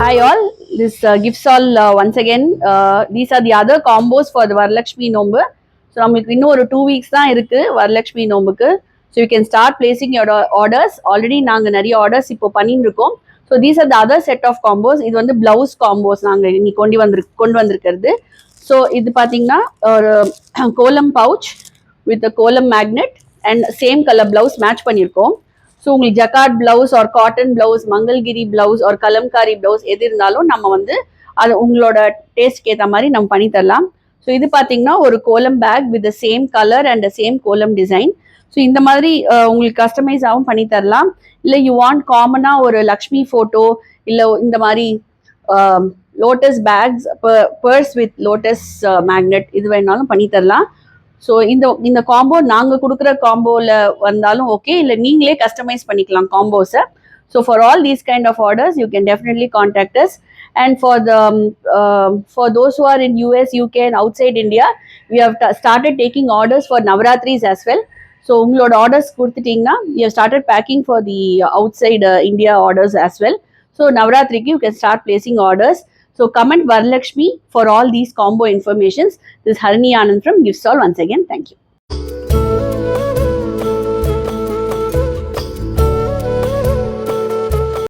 Hi all, this gifts all once again. These are the other combos for the Varalakshmi Nombu. So நம்மளுக்கு இன்னும் ஒரு 2 weeks தான் இருக்கு வரலட்சுமி நோம்புக்கு. So you can start placing your orders. Already நாங்க நிறைய orders இப்போ பண்ணிட்டு இருக்கோம். So these are the other set of combos. இது வந்து blouse combos நாங்க இன்னைக்கு கொண்டு வந்திருக்கிறது. So இது பாத்தீங்கன்னா ஒரு கோலம் pouch with a கோலம் magnet and same color blouse match பண்ணியிருக்கோம். ஸோ உங்களுக்கு jacquard blouse or cotton blouse Mangalgiri blouse or Kalamkari blouse எது இருந்தாலும் நம்ம வந்து அது உங்களோட டேஸ்ட்க்கு ஏற்ற மாதிரி நம்ம பண்ணி தரலாம். ஸோ இது பார்த்தீங்கன்னா ஒரு kolam bag with same colour and same kolam design. So இந்த மாதிரி உங்களுக்கு கஸ்டமைஸாகவும் பண்ணி தரலாம். இல்லை யூ வாண்ட் காமனாக ஒரு லக்ஷ்மி ஃபோட்டோ இல்லை இந்த மாதிரி lotus bags purse with lotus magnet இது வேணாலும் பண்ணி தரலாம். ஸோ இந்த காம்போ நாங்கள் கொடுக்குற காம்போவில் வந்தாலும் ஓகே, இல்லை நீங்களே கஸ்டமைஸ் பண்ணிக்கலாம் காம்போஸை. So for all these kind of orders you can definitely contact us. And for those who are in US, UK and outside India, we have started taking orders for Navratris as well. So உங்களோட orders கொடுத்துட்டிங்கன்னா we have started packing for the outside India orders as well. So நவராத்திரிக்கு you can start placing orders. So comment Varalakshmi for all these combo informations. This is Harini Anand from Gifts All once again. Thank you.